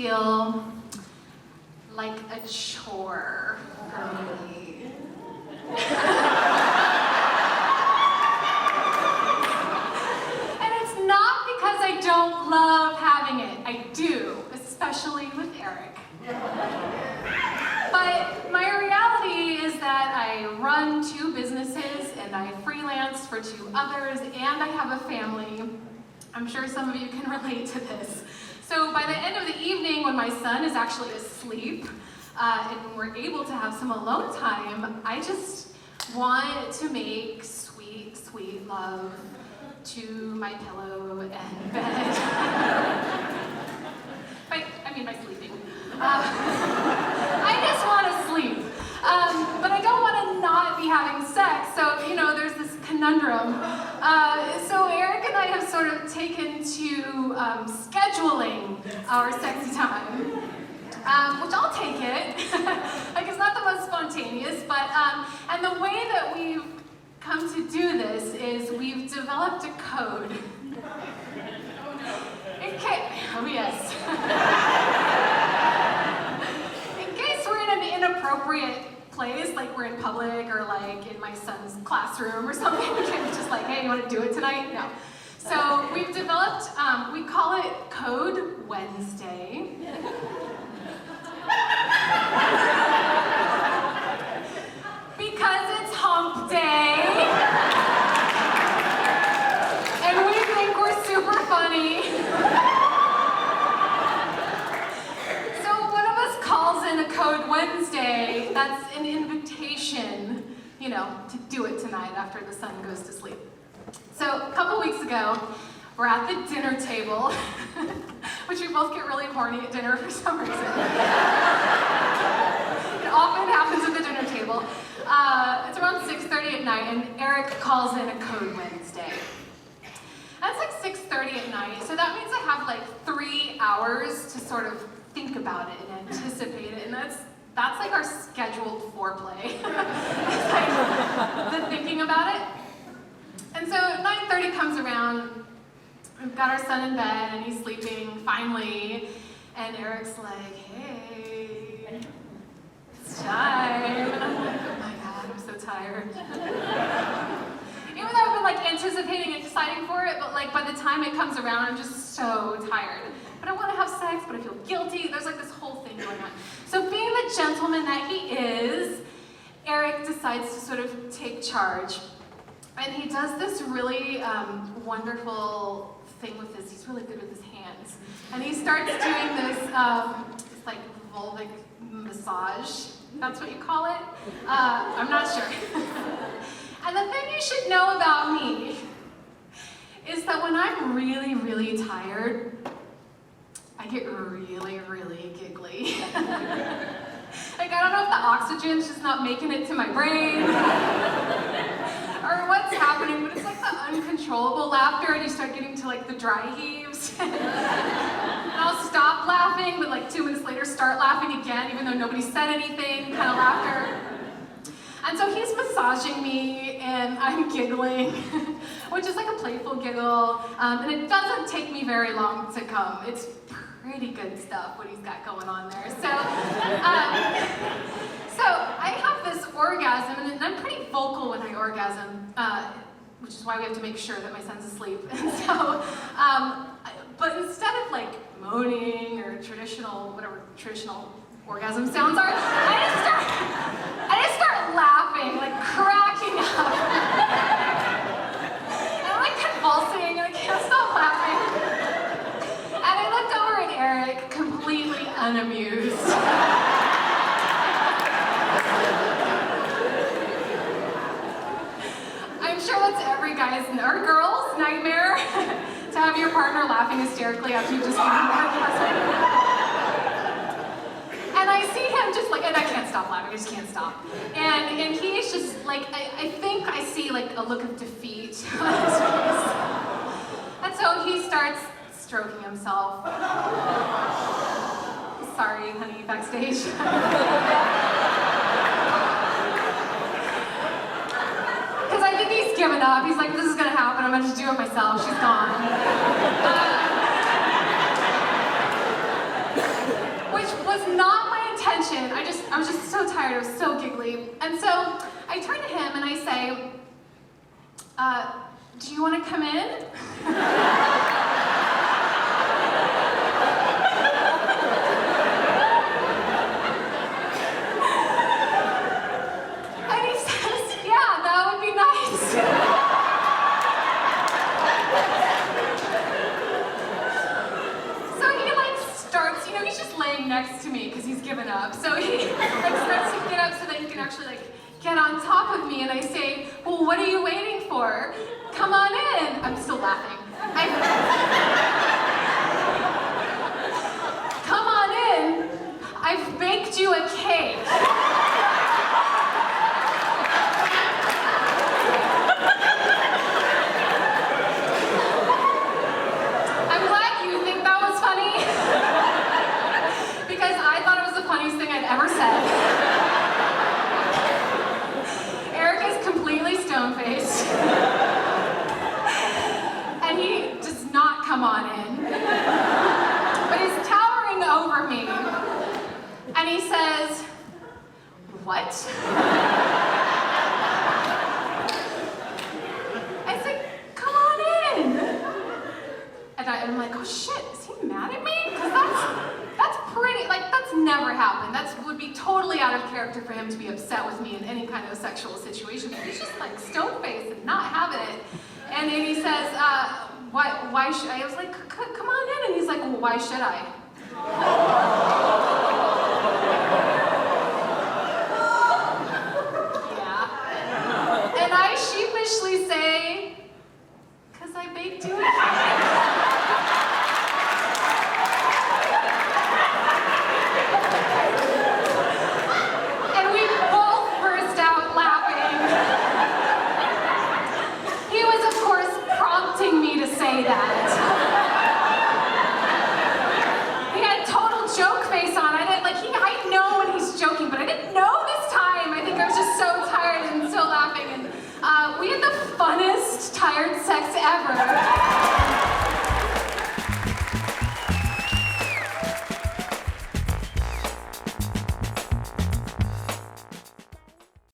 feel like a chore for me. And it's not because I don't love having it. I do, especially with Eric. But my reality is that I run 2 businesses and I freelance for 2 others and I have a family. I'm sure some of you can relate to this. So by the end of the evening, when my son is actually asleep and we're able to have some alone time, I just want to make sweet, sweet love to my pillow and bed. by sleeping. I just want to sleep. But I don't want to not be having sex, so, there's this conundrum. So Eric and I have sort of taken to scheduling our sexy time, which I'll take it. Like, it's not the most spontaneous, but, and the way that we've come to do this is we've developed a code. Oh yes. In case we're in an inappropriate place, like we're in public or like in my son's classroom or something, we can't just like, hey, you want to do it tonight? No. So we've developed, we call it Code Wednesday. Because it's hump day. And we think we're super funny. Calls in a Code Wednesday, that's an invitation, to do it tonight after the sun goes to sleep. So a couple weeks ago, we're at the dinner table, which we both get really horny at dinner for some reason. It often happens at the dinner table. It's around 6:30 at night, and Eric calls in a Code Wednesday. That's like 6:30 at night, so that means I have like 3 hours to sort of think about it and anticipate it, and that's like our scheduled foreplay. It's like the thinking about it. And so 9:30 comes around, we've got our son in bed and he's sleeping finally, and Eric's like, hey, it's time. And I'm like, oh my God, I'm so tired. Even though I've been like anticipating and exciting for it, but like by the time it comes around, I'm just so tired. But I want to have sex, but I feel guilty. There's like this whole thing going on. So being the gentleman that he is, Eric decides to sort of take charge. And he does this really wonderful thing with his, he's really good with his hands. And he starts doing this, it's like vulvic massage. That's what you call it? I'm not sure. And the thing you should know about me is that when I'm really, really tired, I get really, really giggly. Like, I don't know if the oxygen's just not making it to my brain or what's happening, but it's like the uncontrollable laughter, and you start getting to like the dry heaves. And I'll stop laughing, but like 2 minutes later start laughing again, even though nobody said anything, kind of laughter. And so he's massaging me, and I'm giggling, which is like a playful giggle, and it doesn't take me very long to come. It's pretty good stuff what he's got going on there. So, so I have this orgasm, and I'm pretty vocal when I orgasm, which is why we have to make sure that my son's asleep. And so, but instead of like moaning or whatever traditional orgasm sounds are, I just start laughing, like cracking up. And I'm like convulsing, and I can't stop laughing. And I looked over at Eric, completely unamused. I'm sure that's every guy's or girl's nightmare to have your partner laughing hysterically after you've just given an orgasm. And I see him just like, and I can't stop laughing, I just can't stop. And he's just like, I think I see like a look of defeat on his face. And so he starts stroking himself. Sorry, honey, backstage. Because I think he's given up. He's like, this is gonna happen, I'm gonna just do it myself, she's gone. which was not my intention. I was just so tired, I was so giggly. And so I turn to him and I say, do you want to come in? And he says, yeah, that would be nice. So he starts, he's just laying next to me because he's given up. So he starts to get up so that he can actually get on top of me, and I say, well, what are you waiting for? Come on in. I'm still laughing. Come on in. I've baked you a cake. I'm glad you think that was funny, because I thought it was the funniest thing I'd ever said. Completely stone-faced. And he does not come on in. But he's towering over me. And he says, what? I said, come on in. And I'm like, oh shit, is he mad at me? Because that's pretty, that's never happened. That would be totally out of character for him to be upset with me in any kind of sexual situation. But he's just stone-faced and not having it. And then he says, why should I? I was like, come on in. And he's like, well, why should I? Yeah. And I sheepishly say, because I baked you a cake. That. He had total joke face on. I know when he's joking, but I didn't know this time. I think I was just so tired and so laughing. And we had the funnest tired sex ever.